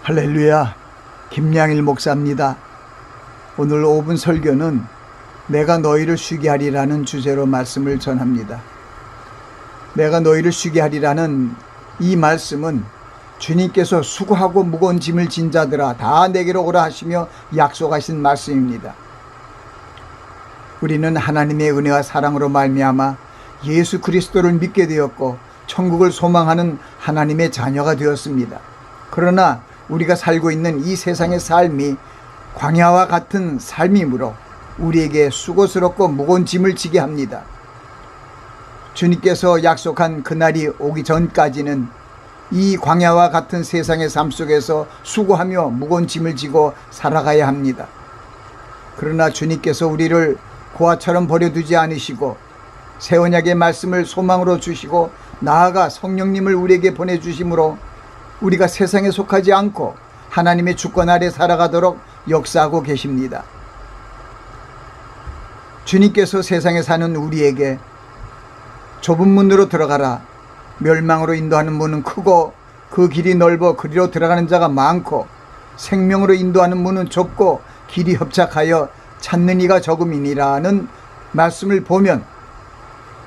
할렐루야, 김양일 목사입니다. 오늘 5분 설교는 내가 너희를 쉬게 하리라는 주제로 말씀을 전합니다. 내가 너희를 쉬게 하리라는 이 말씀은 주님께서 수고하고 무거운 짐을 진 자들아 다 내게로 오라 하시며 약속하신 말씀입니다. 우리는 하나님의 은혜와 사랑으로 말미암아 예수 그리스도를 믿게 되었고 천국을 소망하는 하나님의 자녀가 되었습니다. 그러나 우리가 살고 있는 이 세상의 삶이 광야와 같은 삶이므로 우리에게 수고스럽고 무거운 짐을 지게 합니다. 주님께서 약속한 그날이 오기 전까지는 이 광야와 같은 세상의 삶 속에서 수고하며 무거운 짐을 지고 살아가야 합니다. 그러나 주님께서 우리를 고아처럼 버려두지 않으시고 새 언약의 말씀을 소망으로 주시고 나아가 성령님을 우리에게 보내주심으로 우리가 세상에 속하지 않고 하나님의 주권 아래 살아가도록 역사하고 계십니다. 주님께서 세상에 사는 우리에게 좁은 문으로 들어가라, 멸망으로 인도하는 문은 크고 그 길이 넓어 그리로 들어가는 자가 많고 생명으로 인도하는 문은 좁고 길이 협착하여 찾는 이가 적음이니라는 말씀을 보면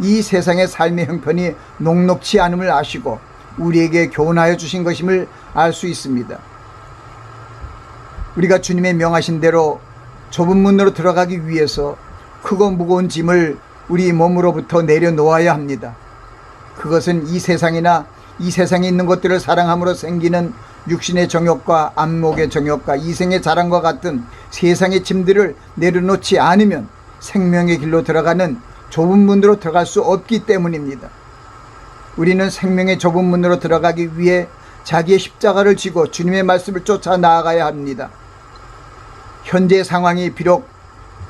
이 세상의 삶의 형편이 녹록지 않음을 아시고 우리에게 교훈하여 주신 것임을 알 수 있습니다. 우리가 주님의 명하신 대로 좁은 문으로 들어가기 위해서 크고 무거운 짐을 우리 몸으로부터 내려놓아야 합니다. 그것은 이 세상이나 이 세상에 있는 것들을 사랑함으로 생기는 육신의 정욕과 안목의 정욕과 이생의 자랑과 같은 세상의 짐들을 내려놓지 않으면 생명의 길로 들어가는 좁은 문으로 들어갈 수 없기 때문입니다. 우리는 생명의 좁은 문으로 들어가기 위해 자기의 십자가를 지고 주님의 말씀을 쫓아 나아가야 합니다. 현재 상황이 비록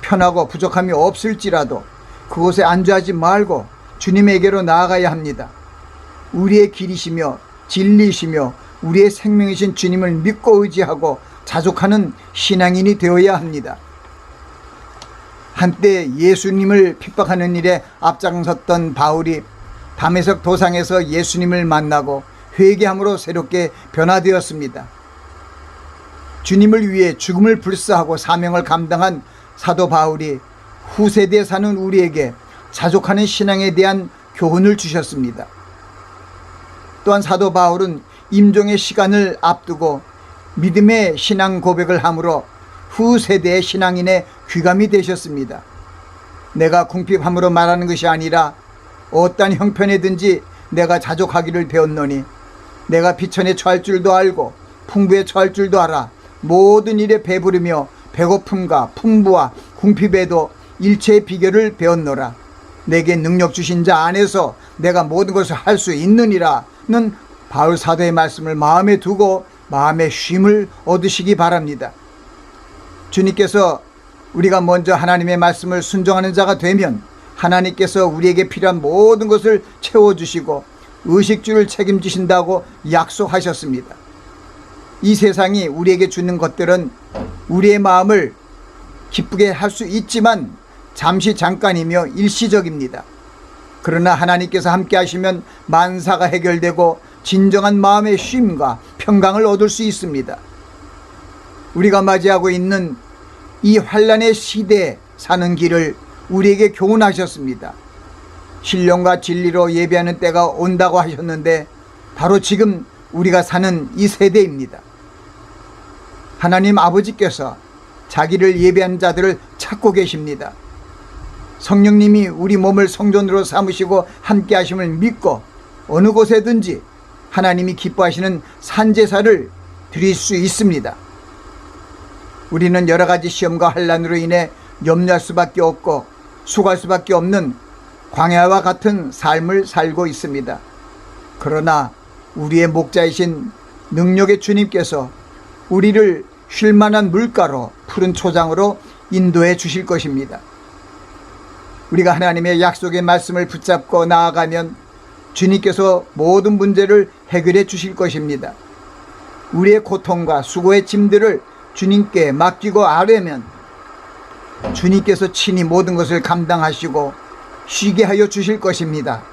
편하고 부족함이 없을지라도 그곳에 안주하지 말고 주님에게로 나아가야 합니다. 우리의 길이시며 진리이시며 우리의 생명이신 주님을 믿고 의지하고 자족하는 신앙인이 되어야 합니다. 한때 예수님을 핍박하는 일에 앞장섰던 바울이 다메섹 도상에서 예수님을 만나고 회개함으로 새롭게 변화되었습니다. 주님을 위해 죽음을 불사하고 사명을 감당한 사도 바울이 후세대에 사는 우리에게 자족하는 신앙에 대한 교훈을 주셨습니다. 또한 사도 바울은 임종의 시간을 앞두고 믿음의 신앙 고백을 함으로 후세대의 신앙인의 귀감이 되셨습니다. 내가 궁핍함으로 말하는 것이 아니라 어떠한 형편에든지 내가 자족하기를 배웠노니 내가 비천에 처할 줄도 알고 풍부에 처할 줄도 알아 모든 일에 배부르며 배고픔과 풍부와 궁핍에도 일체의 비결을 배웠노라. 내게 능력 주신 자 안에서 내가 모든 것을 할 수 있느니라는 바울 사도의 말씀을 마음에 두고 마음의 쉼을 얻으시기 바랍니다. 주님께서 우리가 먼저 하나님의 말씀을 순종하는 자가 되면 하나님께서 우리에게 필요한 모든 것을 채워주시고 의식주를 책임지신다고 약속하셨습니다. 이 세상이 우리에게 주는 것들은 우리의 마음을 기쁘게 할 수 있지만 잠시 잠깐이며 일시적입니다. 그러나 하나님께서 함께 하시면 만사가 해결되고 진정한 마음의 쉼과 평강을 얻을 수 있습니다. 우리가 맞이하고 있는 이 환난의 시대에 사는 길을 우리에게 교훈하셨습니다. 신령과 진리로 예배하는 때가 온다고 하셨는데 바로 지금 우리가 사는 이 세대입니다. 하나님 아버지께서 자기를 예배하는 자들을 찾고 계십니다. 성령님이 우리 몸을 성전으로 삼으시고 함께 하심을 믿고 어느 곳에든지 하나님이 기뻐하시는 산제사를 드릴 수 있습니다. 우리는 여러 가지 시험과 환난으로 인해 염려할 수밖에 없고 수고할 수밖에 없는 광야와 같은 삶을 살고 있습니다. 그러나 우리의 목자이신 능력의 주님께서 우리를 쉴만한 물가로 푸른 초장으로 인도해 주실 것입니다. 우리가 하나님의 약속의 말씀을 붙잡고 나아가면 주님께서 모든 문제를 해결해 주실 것입니다. 우리의 고통과 수고의 짐들을 주님께 맡기고 아뢰면 주님께서 친히 모든 것을 감당하시고 쉬게 하여 주실 것입니다.